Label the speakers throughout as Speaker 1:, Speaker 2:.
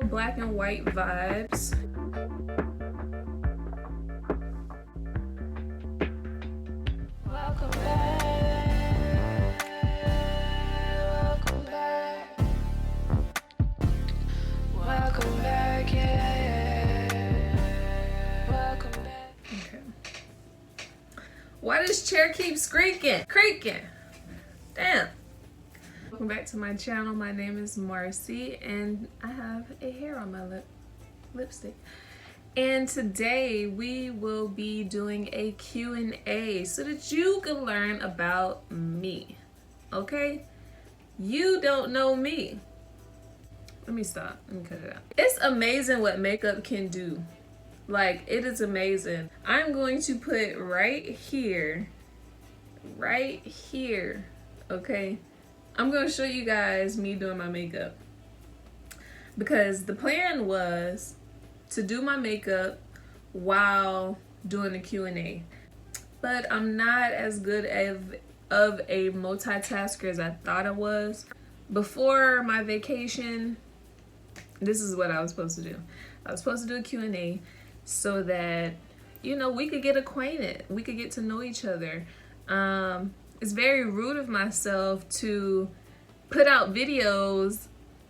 Speaker 1: black and white vibes. Welcome back. Welcome back. Welcome back, yeah. Welcome back. Okay. Why does chair keep creaking? Damn. Welcome back to my channel. My name is Marcy and I have a hair on my lipstick. And today we will be doing a Q&A so that you can learn about me. Okay? You don't know me. Let me stop. Let me cut it out. It's amazing what makeup can do. Like, it is amazing. I'm going to put right here, okay? I'm going to show you guys me doing my makeup. Because the plan was to do my makeup while doing the Q&A. But I'm not as good of a multitasker as I thought I was. Before my vacation, this is what I was supposed to do. I was supposed to do a Q&A so that, you know, we could get acquainted. We could get to know each other. It's very rude of myself to put out videos,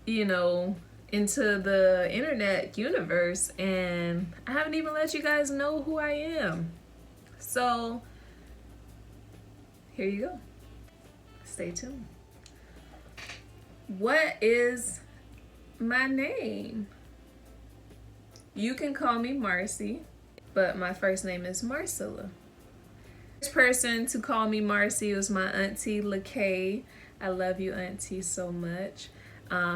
Speaker 1: you know, into the internet universe, and I haven't even let you guys know who I am. So here you go. Stay tuned. What is my name? You can call me Marcy, but my first name is Marcella. The first person to call me Marcy was my auntie LaKay. I love you, auntie, so much.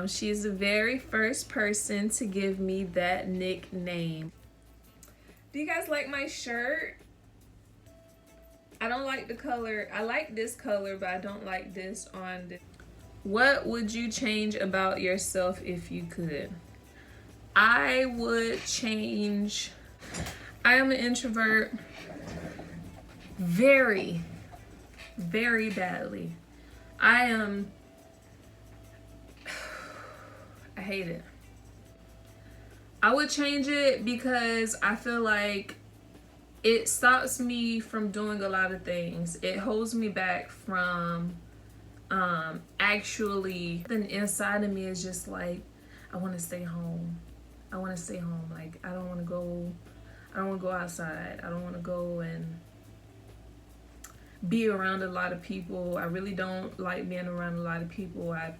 Speaker 1: She's the very first person to give me that nickname. Do you guys like my shirt? I don't like the color. I like this color, but I don't like this on this. What would you change about yourself if you could? I would change. I am an introvert very, very badly. I hate it. I would change it because I feel like it stops me from doing a lot of things. It holds me back from actually, the inside of me is just like, I want to stay home. I want to stay home. Like, I don't want to go outside. I don't want to go and be around a lot of people. I really don't like being around a lot of people. I've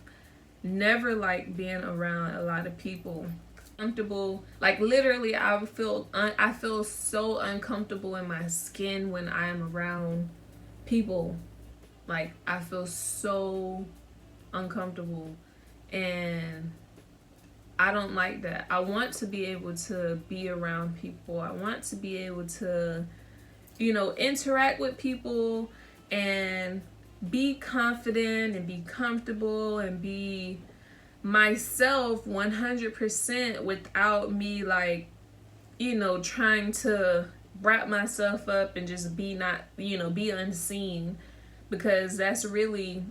Speaker 1: never liked being around a lot of people. Comfortable, like literally I feel so uncomfortable in my skin when I am around people. Like, I feel so uncomfortable, and I don't like that. I want to be able to be around people. I want to be able to, you know, interact with people and be confident and be comfortable and be myself 100% without me, like, you know, trying to wrap myself up and just be not, you know, be unseen. Because that's really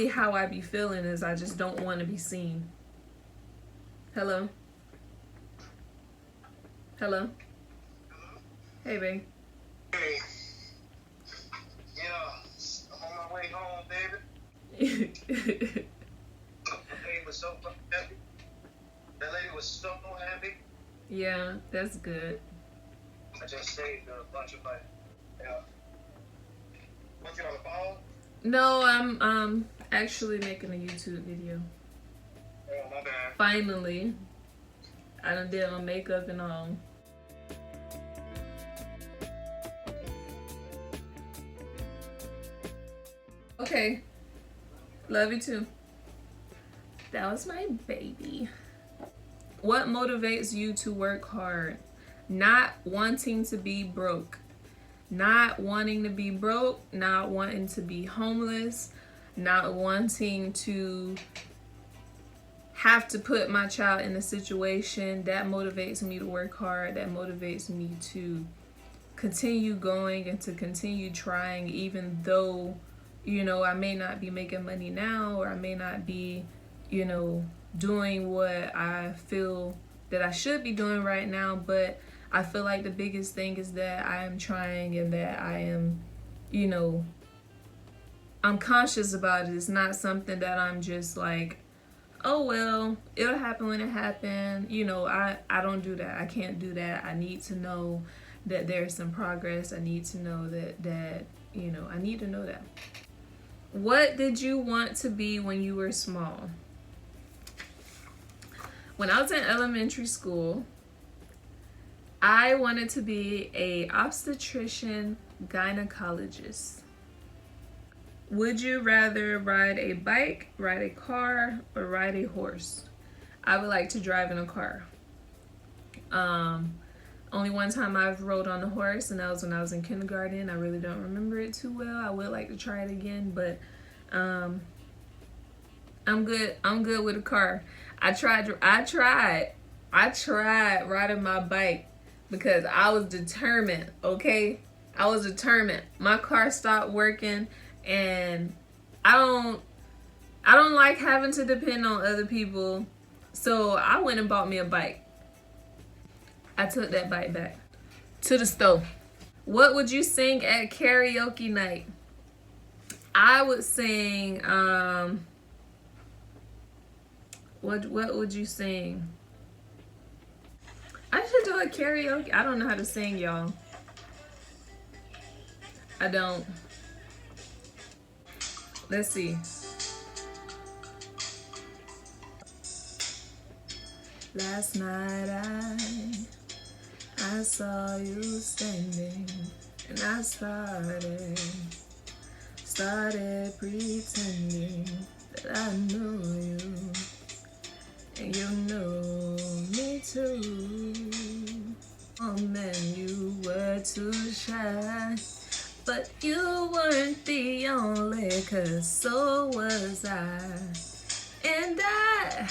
Speaker 1: how I be feeling, is I just don't want to be seen. Hello? Hello? Hey, babe.
Speaker 2: Hey. Yeah, I'm on my way home, baby. That lady was so happy. That lady was so happy.
Speaker 1: Yeah, that's good.
Speaker 2: I just saved a bunch of money. Yeah. What, you on the phone?
Speaker 1: No, I'm actually making a YouTube video.
Speaker 2: Oh, my bad.
Speaker 1: Finally. I done did my makeup and all. Okay. Love you too. That was my baby. What motivates you to work hard? Not wanting to be broke. Not wanting to be broke, not wanting to be homeless, not wanting to have to put my child in a situation. That motivates me to work hard. That motivates me to continue going and to continue trying, even though, you know, I may not be making money now, or I may not be, you know, doing what I feel that I should be doing right now, but I feel like the biggest thing is that I am trying and that I am, you know, I'm conscious about it. It's not something that I'm just like, oh well, it'll happen when it happens. You know, I don't do that. I can't do that. I need to know that there's some progress. I need to know that you know, I need to know that. What did you want to be when you were small? When I was in elementary school, I wanted to be a obstetrician gynecologist. Would you rather ride a bike, ride a car, or ride a horse? I would like to drive in a car. Only one time I've rode on a horse, and that was when I was in kindergarten. I really don't remember it too well. I would like to try it again, but I'm good. I'm good with a car. I tried riding my bike because I was determined. Okay, I was determined. My car stopped working, and I don't like having to depend on other people. So I went and bought me a bike. I took that bike back to the store. What would you sing at karaoke night? I would sing what would you sing? I should do a karaoke. I don't know how to sing, y'all. I don't. Let's see. Last night I saw you standing, and I started pretending that I knew you, and you knew me too. Oh man, you were too shy, but you weren't the only, 'cause so was I, and I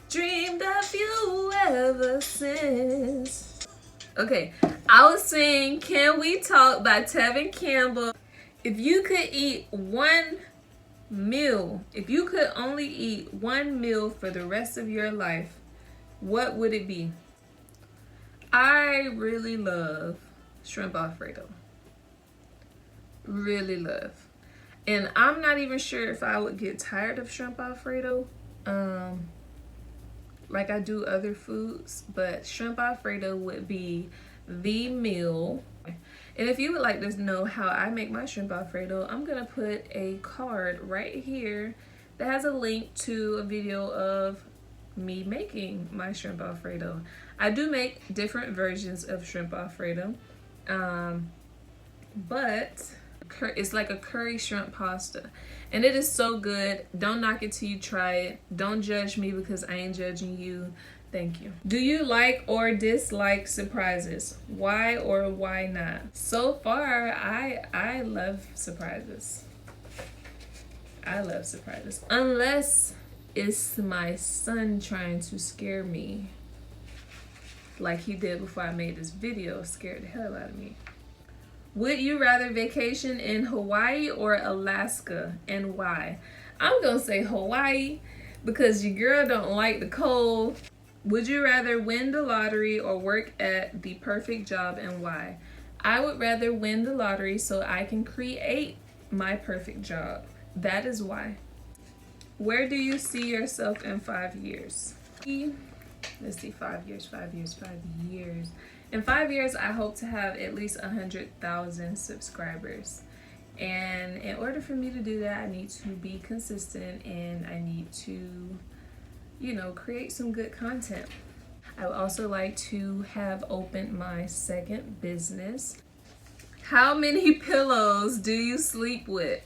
Speaker 1: dreamed of you ever since. Okay, I was saying Can We Talk by Tevin Campbell. If you could eat one meal, if you could only eat one meal for the rest of your life, what would it be? I really love shrimp Alfredo. Really love. And I'm not even sure if I would get tired of shrimp Alfredo. Like I do other foods, but shrimp Alfredo would be the meal. And if you would like to know how I make my shrimp Alfredo, I'm gonna put a card right here that has a link to a video of me making my shrimp Alfredo. I do make different versions of shrimp Alfredo, but it's like a curry shrimp pasta, and it is so good. Don't knock it till you try it. Don't judge me because I ain't judging you. Thank you. Do you like or dislike surprises? Why or why not? So far, I love surprises. I love surprises. Unless it's my son trying to scare me, like he did before I made this video. Scared the hell out of me. Would you rather vacation in Hawaii or Alaska, and why? I'm gonna say Hawaii because your girl don't like the cold. Would you rather win the lottery or work at the perfect job, and why? I would rather win the lottery so I can create my perfect job. That is why. Where do you see yourself in 5 years? Let's see, 5 years, 5 years, 5 years. In 5 years, I hope to have at least 100,000 subscribers. And in order for me to do that, I need to be consistent, and I need to, you know, create some good content. I would also like to have opened my second business. How many pillows do you sleep with?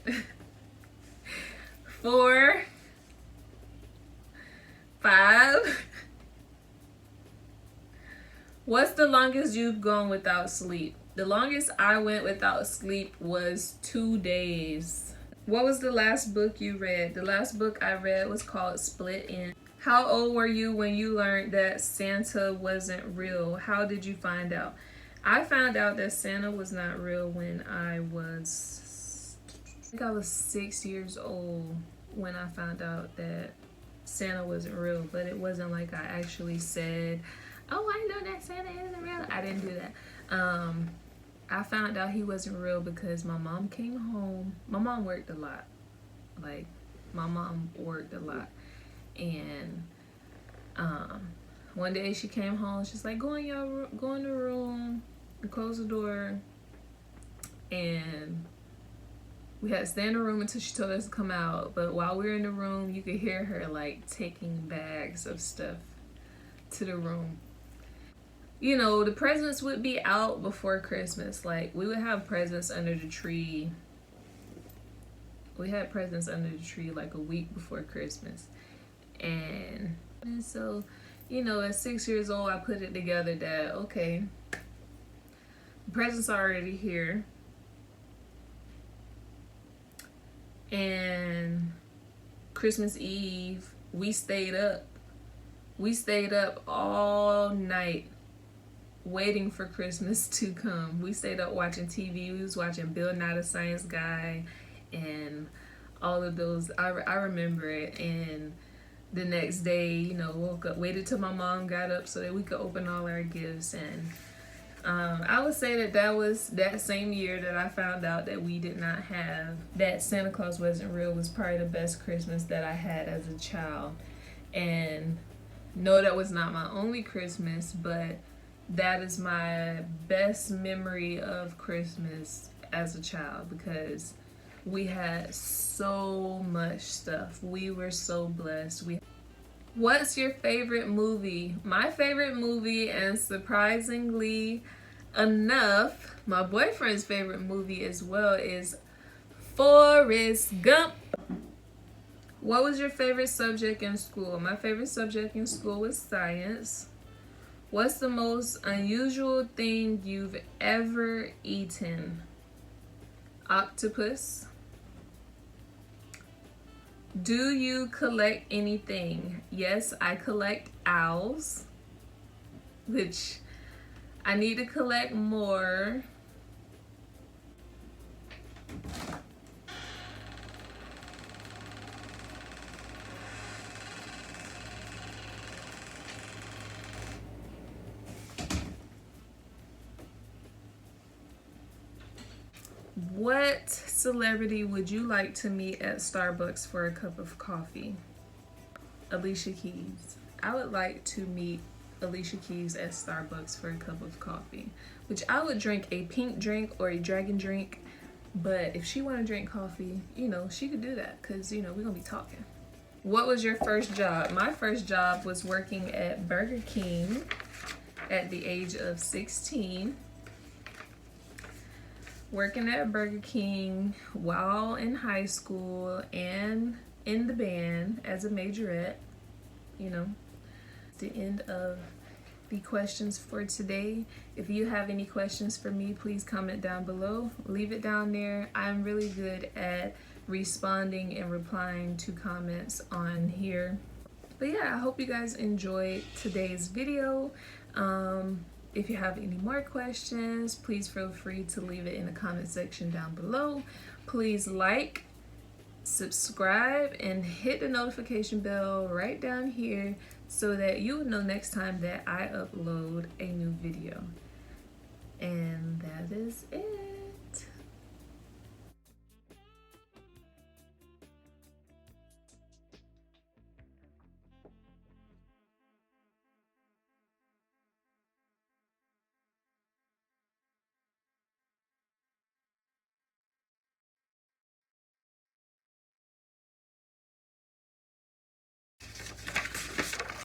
Speaker 1: 4, 5. What's the longest you've gone without sleep? The longest I went without sleep was 2 days. What was the last book you read? The last book I read was called Split End. How old were you when you learned that Santa wasn't real? How did you find out? I found out that Santa was not real when I think I was 6 years old when I found out that Santa wasn't real, but it wasn't like I actually said, oh, I know that Santa isn't real. I didn't do that. I found out he wasn't real because my mom came home. My mom worked a lot. Like, my mom worked a lot. And one day she came home. She's like, go in the room and close the door. And we had to stay in the room until she told us to come out. But while we were in the room, you could hear her like taking bags of stuff to the room. You know, the presents would be out before Christmas. Like, we would have presents under the tree. We had presents under the tree like a week before Christmas. And so, you know, at 6 years old, I put it together that, okay, the presents are already here. And Christmas Eve, we stayed up. We stayed up all night waiting for Christmas to come. We stayed up watching TV. We was watching Bill Nye the Science Guy and all of those. I remember it. And the next day, you know, woke up, waited till my mom got up so that we could open all our gifts. And I would say that was that same year that I found out that we did not have, that Santa Claus wasn't real, was probably the best Christmas that I had as a child. And no, that was not my only Christmas, but that is my best memory of Christmas as a child because we had so much stuff. We were so blessed. What's your favorite movie? My favorite movie, and surprisingly enough, my boyfriend's favorite movie as well, is Forrest Gump. What was your favorite subject in school? My favorite subject in school was science. What's the most unusual thing you've ever eaten? Octopus. Do you collect anything? Yes, I collect owls, which I need to collect more. What celebrity would you like to meet at Starbucks for a cup of coffee? Alicia Keys. I would like to meet Alicia Keys at Starbucks for a cup of coffee, which I would drink a pink drink or a dragon drink, but if she want to drink coffee, you know, she could do that because, you know, we're going to be talking. What was your first job? My first job was working at Burger King at the age of 16. Working at Burger King while in high school and in the band as a majorette, you know. The end of the questions for today. If you have any questions for me, please comment down below. Leave it down there. I'm really good at responding and replying to comments on here. But yeah, I hope you guys enjoyed today's video. If you have any more questions, please feel free to leave it in the comment section down below. Please like, subscribe, and hit the notification bell right down here so that you will know next time that I upload a new video. And that is it.